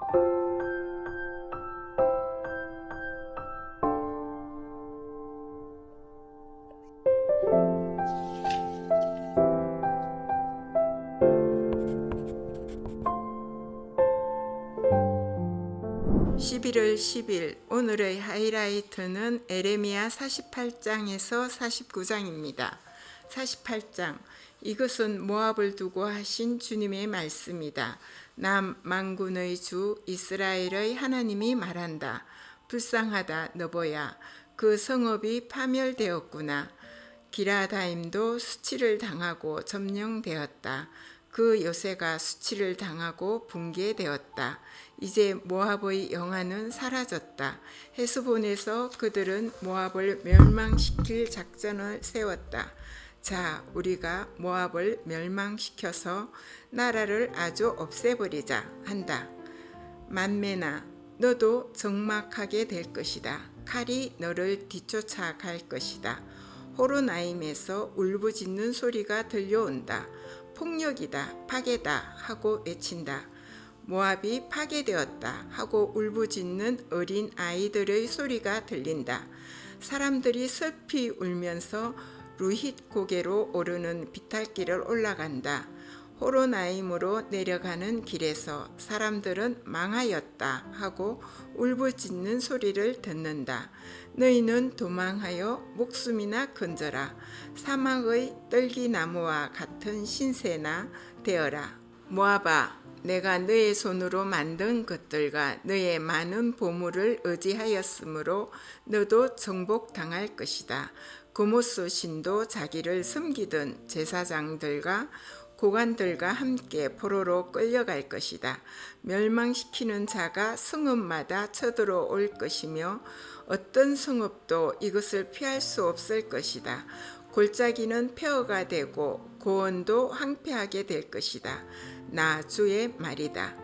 (11월 10일) 오늘의 하이라이트는 에레미야 48장에서 49장입니다. 48장, 이것은 모압을 두고 하신 주님의 말씀이다. 나 만군의 주 이스라엘의 하나님이 말한다. 불쌍하다 너보야, 그 성읍이 파멸되었구나. 기라다임도 수치를 당하고 점령되었다. 그 요새가 수치를 당하고 붕괴되었다. 이제 모압의 영화는 사라졌다. 헤스본에서 그들은 모압을 멸망시킬 작전을 세웠다. 자, 우리가 모압을 멸망시켜서 나라를 아주 없애버리자 한다. 만메나, 너도 적막하게 될 것이다. 칼이 너를 뒤쫓아 갈 것이다. 호로나임에서 울부짖는 소리가 들려온다. 폭력이다, 파괴다 하고 외친다. 모압이 파괴되었다 하고 울부짖는 어린 아이들의 소리가 들린다. 사람들이 슬피 울면서 루힛 고개로 오르는 비탈길을 올라간다. 호로나임으로 내려가는 길에서 사람들은 망하였다 하고 울부짖는 소리를 듣는다. 너희는 도망하여 목숨이나 건져라. 사막의 떨기나무와 같은 신세나 되어라. 모압아, 내가 너의 손으로 만든 것들과 너의 많은 보물을 의지하였으므로 너도 정복당할 것이다. 고모스 신도 자기를 섬기던 제사장들과 고관들과 함께 포로로 끌려갈 것이다. 멸망시키는 자가 성읍마다 쳐들어올 것이며 어떤 성읍도 이것을 피할 수 없을 것이다. 골짜기는 폐허가 되고 고원도 황폐하게 될 것이다. 나 주의 말이다.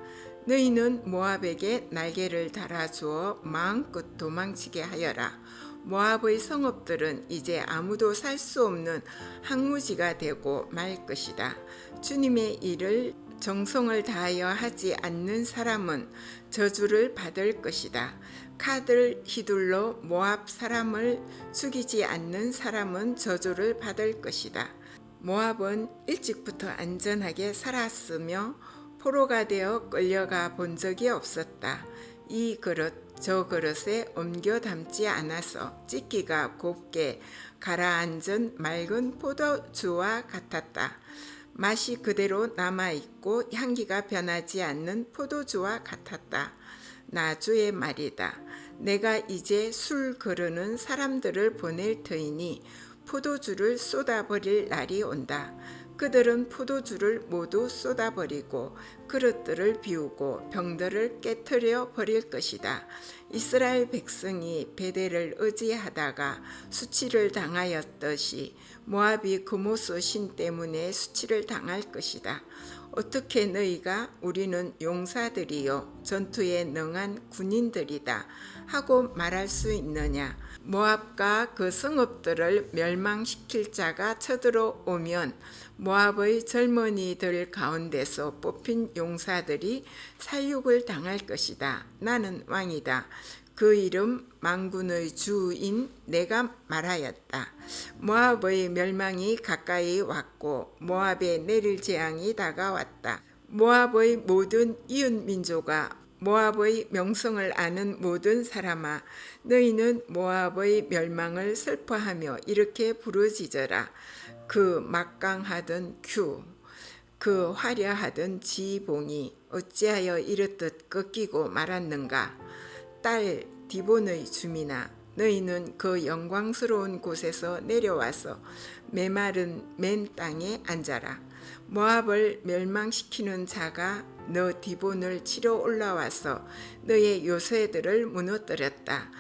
너희는 모압에게 날개를 달아주어 마음껏 도망치게 하여라. 모압의 성읍들은 이제 아무도 살 수 없는 항무지가 되고 말 것이다. 주님의 일을 정성을 다하여 하지 않는 사람은 저주를 받을 것이다. 칼을 휘둘러 모압 사람을 죽이지 않는 사람은 저주를 받을 것이다. 모압은 일찍부터 안전하게 살았으며 포로가 되어 끌려가 본 적이 없었다. 이 그릇 저 그릇에 옮겨 담지 않아서 찢기가 곱게 가라앉은 맑은 포도주와 같았다. 맛이 그대로 남아있고 향기가 변하지 않는 포도주와 같았다. 나 주의 말이다. 내가 이제 술 거르는 사람들을 보낼 터이니 포도주를 쏟아버릴 날이 온다. 그들은 포도주를 모두 쏟아버리고 그릇들을 비우고 병들을 깨트려 버릴 것이다. 이스라엘 백성이 베델을 의지하다가 수치를 당하였듯이 모압이 고모스 신 때문에 수치를 당할 것이다. 어떻게 너희가 우리는 용사들이요 전투에 능한 군인들이다 하고 말할 수 있느냐. 모압과 그 성읍들을 멸망시킬 자가 쳐들어오면 모압의 젊은이들 가운데서 뽑힌 용사들이 살육을 당할 것이다. 나는 왕이다. 그 이름 만군의 주인 내가 말하였다. 모압의 멸망이 가까이 왔고 모압에 내릴 재앙이 다가왔다. 모압의 모든 이웃민족아, 모압의 명성을 아는 모든 사람아, 너희는 모압의 멸망을 슬퍼하며 이렇게 부르짖어라. 그 막강하던 큐, 그 화려하던 지봉이 어찌하여 이렇듯 꺾이고 말았는가. 딸 디본의 주민아, 너희는 그 영광스러운 곳에서 내려와서 메마른 맨 땅에 앉아라. 모압을 멸망시키는 자가 너 디본을 치러 올라와서 너의 요새들을 무너뜨렸다.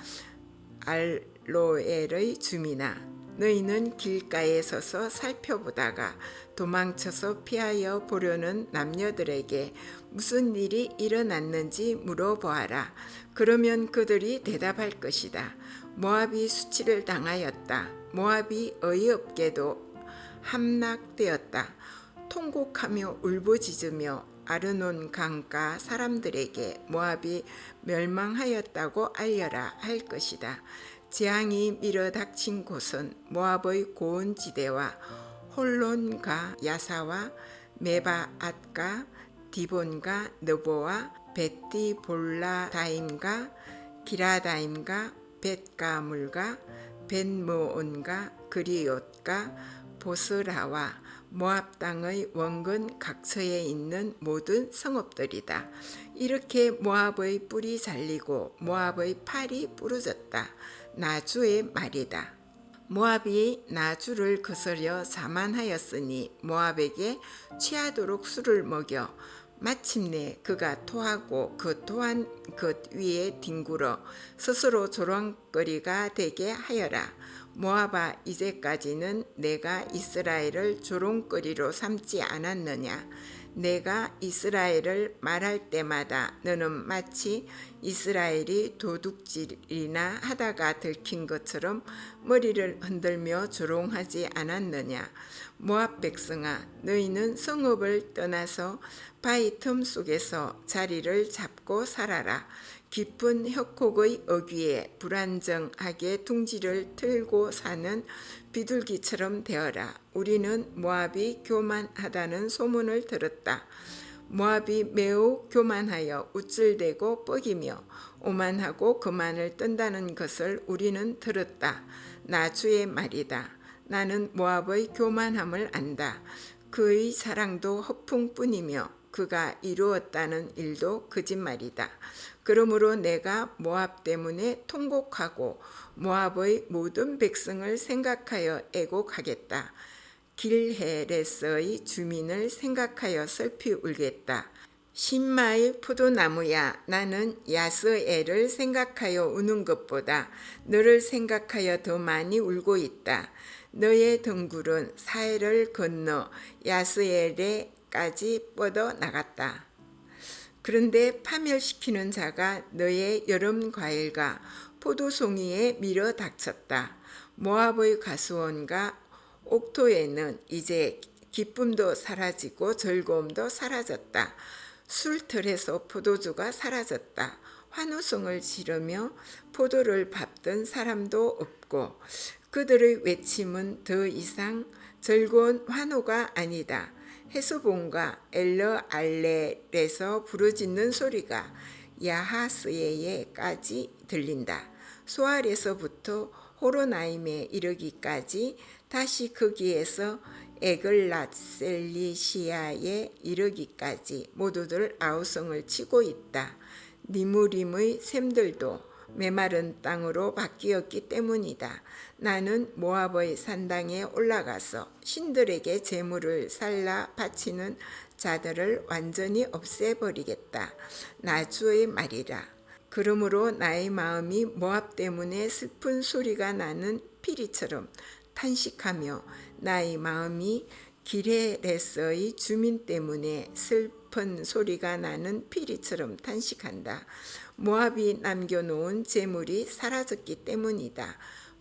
알로엘의 주민아, 너희는 길가에 서서 살펴보다가 도망쳐서 피하여 보려는 남녀들에게 무슨 일이 일어났는지 물어보아라. 그러면 그들이 대답할 것이다. 모압이 수치를 당하였다. 모압이 어이없게도 함락되었다. 통곡하며 울부짖으며 아르논 강가 사람들에게 모압이 멸망하였다고 알려라 할 것이다. 재앙이 밀어닥친 곳은 모압의 고원지대와 홀론과 야사와 메바앗과 디본과 느보와 베티볼라다임과 기라다임과 벳가물과 벳므온과 그리옷과 보스라와 모압 땅의 원근 각처에 있는 모든 성읍들이다. 이렇게 모압의 뿔이 잘리고 모압의 팔이 부러졌다. 나주의 말이다. 모압이 나주를 거스려 자만하였으니 모압에게 취하도록 술을 먹여 마침내 그가 토하고 그 토한 것 위에 뒹굴어 스스로 조롱거리가 되게 하여라. 모압아, 이제까지는 내가 이스라엘을 조롱거리로 삼지 않았느냐? 내가 이스라엘을 말할 때마다 너는 마치 이스라엘이 도둑질이나 하다가 들킨 것처럼 머리를 흔들며 조롱하지 않았느냐? 모압 백성아, 너희는 성읍을 떠나서 바위 틈 속에서 자리를 잡고 살아라. 깊은 혁곡의 어귀에 불안정하게 둥지를 틀고 사는 비둘기처럼 되어라. 우리는 모압이 교만하다는 소문을 들었다. 모압이 매우 교만하여 우쭐대고 뻐기며 오만하고 그만을 뜬다는 것을 우리는 들었다. 나주의 말이다. 나는 모압의 교만함을 안다. 그의 사랑도 허풍뿐이며 그가 이루었다는 일도 거짓말이다. 그러므로 내가 모압 때문에 통곡하고 모압의 모든 백성을 생각하여 애곡하겠다. 길헤레스의 주민을 생각하여 슬피 울겠다. 신마의 포도나무야, 나는 야스엘을 생각하여 우는 것보다 너를 생각하여 더 많이 울고 있다. 너의 덩굴은 사해를 건너 야스엘에까지 뻗어 나갔다. 그런데 파멸시키는 자가 너의 여름 과일과 포도송이에 밀어 닥쳤다. 모압의 가수원과 옥토에는 이제 기쁨도 사라지고 즐거움도 사라졌다. 술틀에서 포도주가 사라졌다. 환호성을 지르며 포도를 밟던 사람도 없고 그들의 외침은 더 이상 즐거운 환호가 아니다. 헤스본과 엘르알렐에서 부르짖는 소리가 야하스에까지 들린다. 소알에서부터 호로나임에 이르기까지 다시 거기에서 에글랏셀리시아에 이르기까지 모두들 아우성을 치고 있다. 니무림의 샘들도 메마른 땅으로 바뀌었기 때문이다. 나는 모압의 산당에 올라가서 신들에게 제물을 살라 바치는 자들을 완전히 없애버리겠다. 나주의 말이라. 그러므로 나의 마음이 모압 때문에 슬픈 소리가 나는 피리처럼 탄식하며 나의 마음이 길헤레스의 주민 때문에 슬픈 소리가 나는 피리처럼 탄식한다. 모압이 남겨놓은 재물이 사라졌기 때문이다.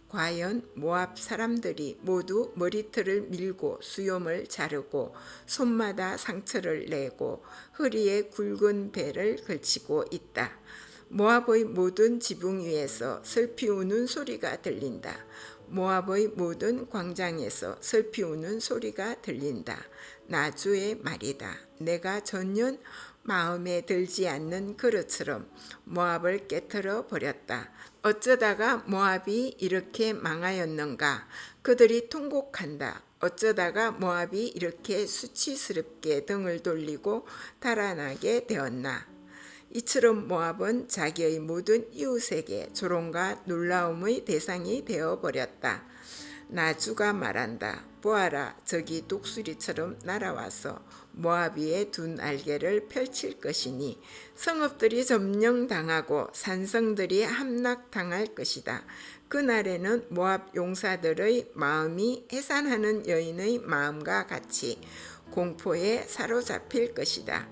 과연 모압 사람들이 모두 머리털을 밀고 수염을 자르고 손마다 상처를 내고 허리에 굵은 배를 걸치고 있다. 모압의 모든 지붕 위에서 슬피 우는 소리가 들린다. 모압의 모든 광장에서 슬피 우는 소리가 들린다. 나주의 말이다. 내가 전혀 마음에 들지 않는 그릇처럼 모압을 깨트려 버렸다. 어쩌다가 모압이 이렇게 망하였는가? 그들이 통곡한다. 어쩌다가 모압이 이렇게 수치스럽게 등을 돌리고 달아나게 되었나? 이처럼 모압은 자기의 모든 이웃에게 조롱과 놀라움의 대상이 되어버렸다. 나주가 말한다. 보아라, 저기 독수리처럼 날아와서 모압 위에 두 날개를 펼칠 것이니 성읍들이 점령당하고 산성들이 함락당할 것이다. 그날에는 모압 용사들의 마음이 해산하는 여인의 마음과 같이 공포에 사로잡힐 것이다.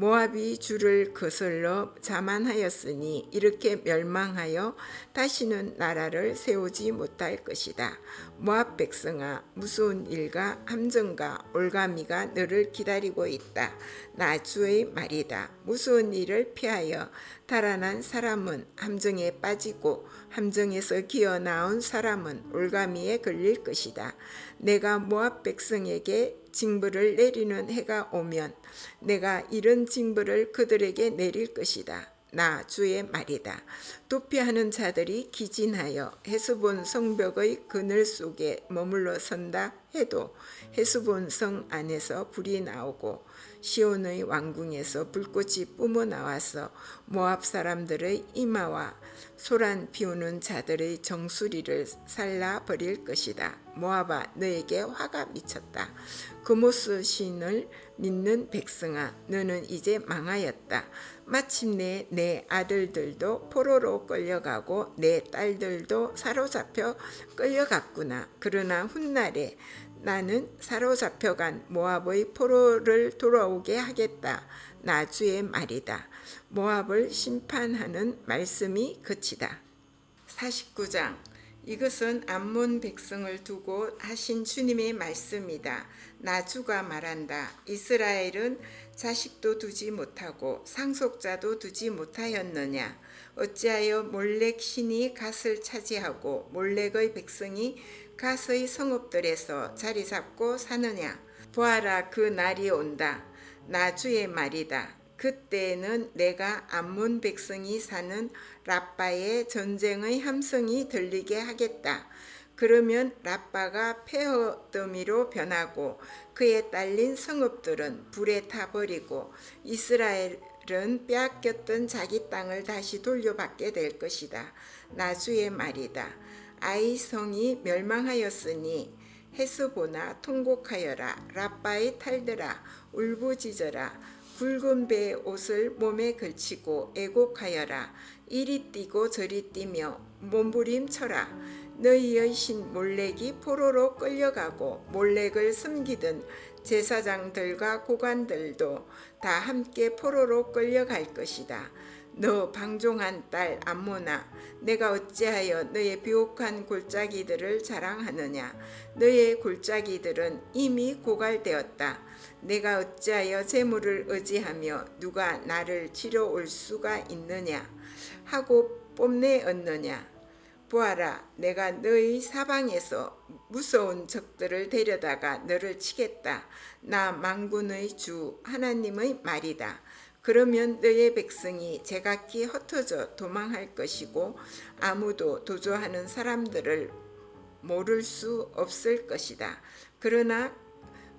모압이 주를 거슬러 자만하였으니 이렇게 멸망하여 다시는 나라를 세우지 못할 것이다. 모압 백성아, 무서운 일과 함정과 올가미가 너를 기다리고 있다. 나 주의 말이다. 무서운 일을 피하여 달아난 사람은 함정에 빠지고 함정에서 기어 나온 사람은 올가미에 걸릴 것이다. 내가 모압 백성에게 징벌을 내리는 해가 오면 내가 이런 징벌을 그들에게 내릴 것이다. 나 주의 말이다. 도피하는 자들이 기진하여 헤스본 성벽의 그늘 속에 머물러 선다 해도 헤스본 성 안에서 불이 나오고 시온의 왕궁에서 불꽃이 뿜어 나와서 모압 사람들의 이마와 소란 피우는 자들의 정수리를 살라 버릴 것이다. 모압아, 너에게 화가 미쳤다. 그모스 신을 믿는 백성아, 너는 이제 망하였다. 마침내 내 아들들도 포로로 끌려가고 내 딸들도 사로잡혀 끌려갔구나. 그러나 훗날에 나는 사로잡혀간 모압의 포로를 돌아오게 하겠다. 나 주의 말이다. 모압을 심판하는 말씀이 그치다. 49장. 이것은 암몬 백성을 두고 하신 주님의 말씀이다. 나 주가 말한다. 이스라엘은 자식도 두지 못하고 상속자도 두지 못하였느냐? 어찌하여 몰렉 신이 갓을 차지하고 몰렉의 백성이 갓의 성읍들에서 자리 잡고 사느냐? 보아라, 그 날이 온다. 나 주의 말이다. 그때에는 내가 암몬 백성이 사는 랍바에 전쟁의 함성이 들리게 하겠다. 그러면 랍바가 폐허더미로 변하고 그에 딸린 성읍들은 불에 타버리고 이스라엘은 빼앗겼던 자기 땅을 다시 돌려받게 될 것이다. 나 주의 말이다. 아이 성이 멸망하였으니 헤스보나 통곡하여라. 랍바의 탈들아 울부짖어라. 굵은 배의 옷을 몸에 걸치고 애곡하여라. 이리 뛰고 저리 뛰며 몸부림쳐라. 너희의 신 몰렉이 포로로 끌려가고 몰렉을 섬기던 제사장들과 고관들도 다 함께 포로로 끌려갈 것이다. 너 방종한 딸 암몬아, 내가 어찌하여 너의 비옥한 골짜기들을 자랑하느냐? 너의 골짜기들은 이미 고갈되었다. 내가 어찌하여 재물을 의지하며 누가 나를 치러 올 수가 있느냐 하고 뽐내 얻느냐? 보아라, 내가 너희 사방에서 무서운 적들을 데려다가 너를 치겠다. 나 만군의 주 하나님의 말이다. 그러면 너의 백성이 제각기 흩어져 도망할 것이고 아무도 도주하는 사람들을 모를 수 없을 것이다. 그러나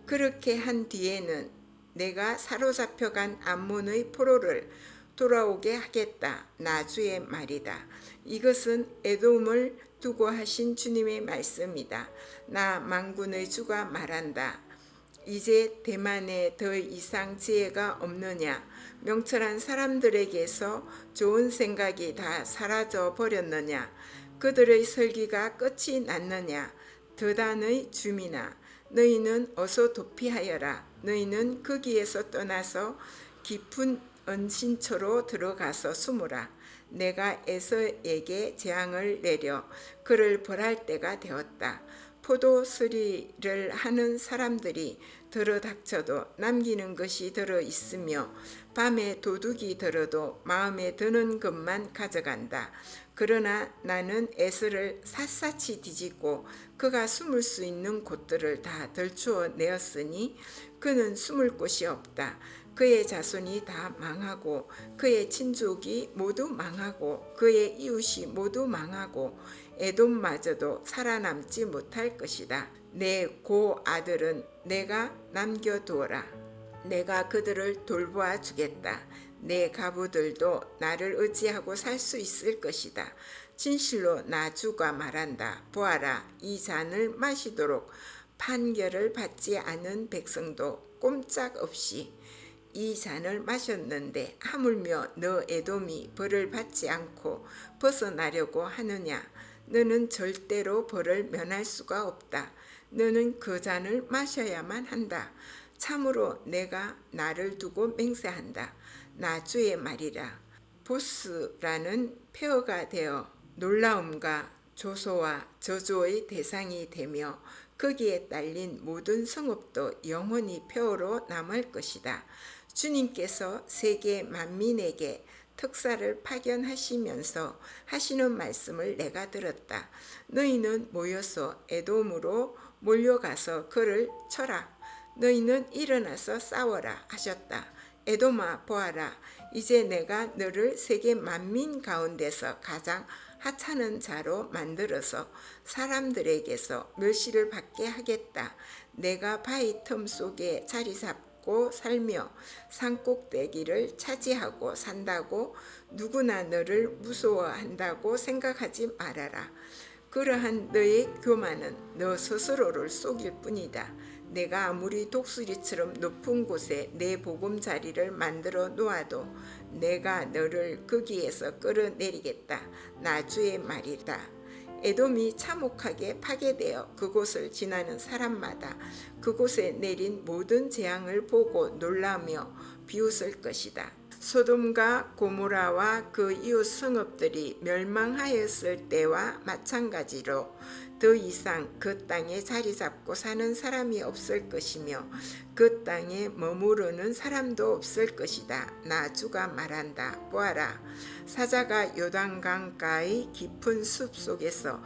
그렇게 한 뒤에는 내가 사로잡혀간 암몬의 포로를 돌아오게 하겠다. 나 주의 말이다. 이것은 에돔을 두고 하신 주님의 말씀이다. 나 만군의 주가 말한다. 이제 대만에 더 이상 지혜가 없느냐? 명철한 사람들에게서 좋은 생각이 다 사라져 버렸느냐? 그들의 설기가 끝이 났느냐? 드단의 주민아, 너희는 어서 도피하여라. 너희는 거기에서 떠나서 깊은 은신처로 들어가서 숨으라. 내가 에서에게 재앙을 내려 그를 벌할 때가 되었다. 포도수리를 하는 사람들이 들어닥쳐도 남기는 것이 들어있으며 밤에 도둑이 들어도 마음에 드는 것만 가져간다. 그러나 나는 에서를 샅샅이 뒤집고 그가 숨을 수 있는 곳들을 다 들추어 내었으니 그는 숨을 곳이 없다. 그의 자손이 다 망하고 그의 친족이 모두 망하고 그의 이웃이 모두 망하고 에돔마저도 살아남지 못할 것이다. 내 고 아들은 내가 남겨두어라. 내가 그들을 돌보아 주겠다. 내 가부들도 나를 의지하고 살 수 있을 것이다. 진실로 나 주가 말한다. 보아라, 이 잔을 마시도록 판결을 받지 않은 백성도 꼼짝없이 이 잔을 마셨는데 하물며 너 에돔이 벌을 받지 않고 벗어나려고 하느냐? 너는 절대로 벌을 면할 수가 없다. 너는 그 잔을 마셔야만 한다. 참으로 내가 나를 두고 맹세한다. 나 주의 말이라. 보스라는 폐허가 되어 놀라움과 조소와 저주의 대상이 되며 거기에 딸린 모든 성읍도 영원히 폐허로 남을 것이다. 주님께서 세계 만민에게 특사를 파견하시면서 하시는 말씀을 내가 들었다. 너희는 모여서 에돔으로 몰려가서 그를 쳐라. 너희는 일어나서 싸워라 하셨다. 에돔아 보아라. 이제 내가 너를 세계 만민 가운데서 가장 하찮은 자로 만들어서 사람들에게서 멸시를 받게 하겠다. 내가 바위 틈 속에 자리 잡고 살며 산꼭대기를 차지하고 산다고 누구나 너를 무서워한다고 생각하지 말아라. 그러한 너의 교만은 너 스스로를 속일 뿐이다. 내가 아무리 독수리처럼 높은 곳에 내 보금자리를 만들어 놓아도 내가 너를 거기에서 끌어내리겠다. 나 주의 말이다. 에돔이 참혹하게 파괴되어 그곳을 지나는 사람마다 그곳에 내린 모든 재앙을 보고 놀라며 비웃을 것이다. 소돔과 고모라와 그 이웃 성읍들이 멸망하였을 때와 마찬가지로 더 이상 그 땅에 자리 잡고 사는 사람이 없을 것이며 그 땅에 머무르는 사람도 없을 것이다. 나 주가 말한다. 보아라. 사자가 요단강가의 깊은 숲 속에서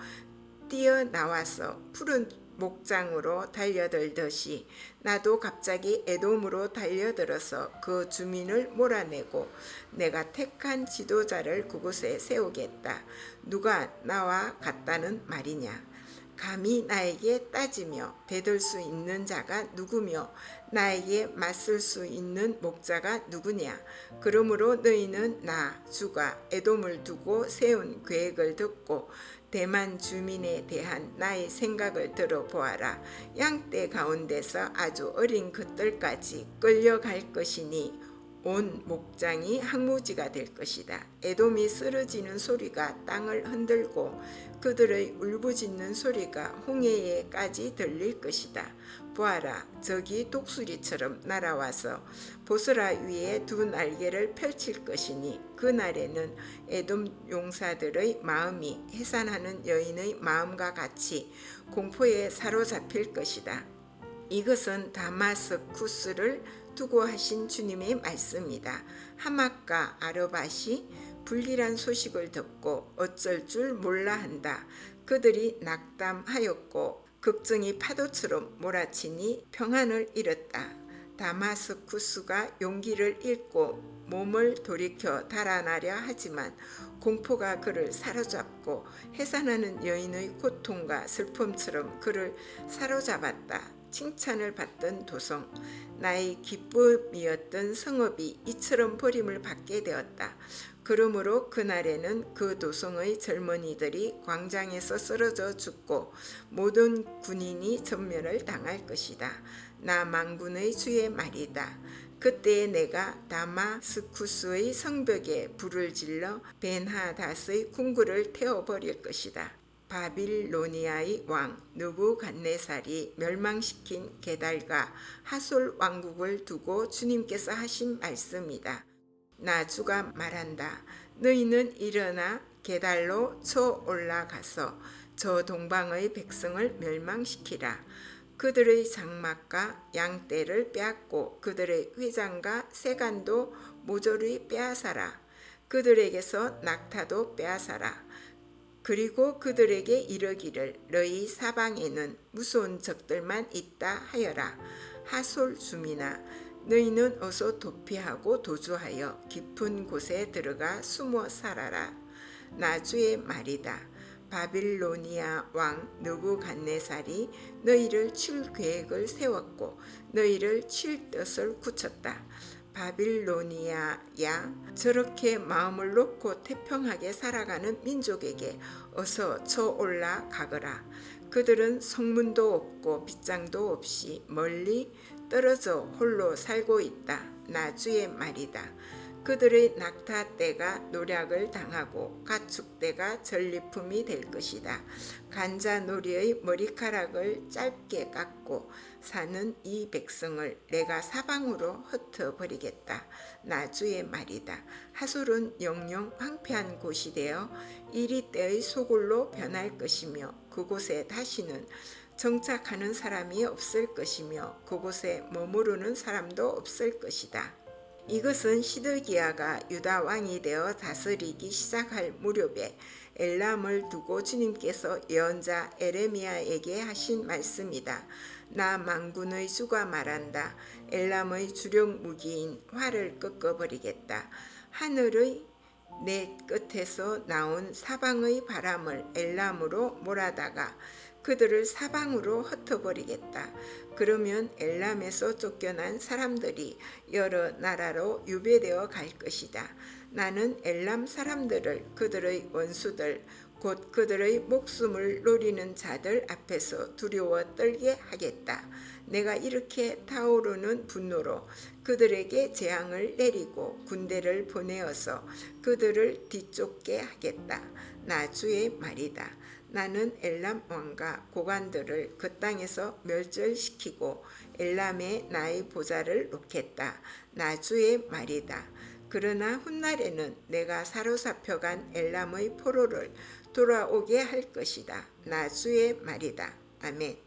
뛰어나와서 푸른 목장으로 달려들듯이 나도 갑자기 에돔으로 달려들어서 그 주민을 몰아내고 내가 택한 지도자를 그곳에 세우겠다. 누가 나와 같다는 말이냐? 감히 나에게 따지며 대들 수 있는 자가 누구며 나에게 맞설 수 있는 목자가 누구냐? 그러므로 너희는 나 주가 에돔을 두고 세운 계획을 듣고 대만 주민에 대한 나의 생각을 들어보아라. 양떼 가운데서 아주 어린 그들까지 끌려갈 것이니 온 목장이 항무지가 될 것이다. 에돔이 쓰러지는 소리가 땅을 흔들고 그들의 울부짖는 소리가 홍해에까지 들릴 것이다. 보아라, 적이 독수리처럼 날아와서 보스라 위에 두 날개를 펼칠 것이니 그날에는 에돔 용사들의 마음이 해산하는 여인의 마음과 같이 공포에 사로잡힐 것이다. 이것은 다마스쿠스를 두고 하신 주님의 말씀이다. 하맛과 아르밧이 불길한 소식을 듣고 어쩔 줄 몰라 한다. 그들이 낙담하였고 걱정이 파도처럼 몰아치니 평안을 잃었다. 다마스쿠스가 용기를 잃고 몸을 돌이켜 달아나려 하지만 공포가 그를 사로잡고 해산하는 여인의 고통과 슬픔처럼 그를 사로잡았다. 칭찬을 받던 도성, 나의 기쁨이었던 성읍이 이처럼 버림을 받게 되었다. 그러므로 그날에는 그 도성의 젊은이들이 광장에서 쓰러져 죽고 모든 군인이 전멸을 당할 것이다. 나 만군의 주의 말이다. 그때에 내가 다마스쿠스의 성벽에 불을 질러 벤하닷의 궁궐을 태워버릴 것이다. 바빌로니아의 왕 느부갓네살이 멸망시킨 게달과 하솔 왕국을 두고 주님께서 하신 말씀이다. 나 주가 말한다. 너희는 일어나 게달로 쳐 올라가서 저 동방의 백성을 멸망시키라. 그들의 장막과 양떼를 빼앗고 그들의 회장과 세간도 모조리 빼앗아라. 그들에게서 낙타도 빼앗아라. 그리고 그들에게 이르기를 너희 사방에는 무서운 적들만 있다 하여라. 하솔 주민아, 너희는 어서 도피하고 도주하여 깊은 곳에 들어가 숨어 살아라. 나 주의 말이다. 바빌로니아 왕 느부갓네살이 너희를 칠 계획을 세웠고 너희를 칠 뜻을 굳혔다. 바빌로니아야, 저렇게 마음을 놓고 태평하게 살아가는 민족에게 어서 쳐 올라가거라. 그들은 성문도 없고 빗장도 없이 멀리 떨어져 홀로 살고 있다. 나 주의 말이다. 그들의 낙타 떼가 노략을 당하고 가축 떼가 전리품이 될 것이다. 간자놀이의 머리카락을 짧게 깎고 사는 이 백성을 내가 사방으로 흩어버리겠다. 나 주의 말이다. 하솔은 영영 황폐한 곳이 되어 이리 때의 소굴로 변할 것이며 그곳에 다시는 정착하는 사람이 없을 것이며 그곳에 머무르는 사람도 없을 것이다. 이것은 시드기야가 유다 왕이 되어 다스리기 시작할 무렵에 엘람을 두고 주님께서 예언자 에레미야에게 하신 말씀이다. 나 만군의 주가 말한다. 엘람의 주력 무기인 활을 꺾어버리겠다. 하늘의 내 끝에서 나온 사방의 바람을 엘람으로 몰아다가 그들을 사방으로 흩어버리겠다. 그러면 엘람에서 쫓겨난 사람들이 여러 나라로 유배되어 갈 것이다. 나는 엘람 사람들을 그들의 원수들 곧 그들의 목숨을 노리는 자들 앞에서 두려워 떨게 하겠다. 내가 이렇게 타오르는 분노로 그들에게 재앙을 내리고 군대를 보내어서 그들을 뒤쫓게 하겠다. 나 주의 말이다. 나는 엘람 왕과 고관들을 그 땅에서 멸절시키고 엘람에 나의 보좌를 놓겠다. 나 주의 말이다. 그러나 훗날에는 내가 사로잡혀간 엘람의 포로를 돌아오게 할 것이다. 나 주의 말이다. 아멘.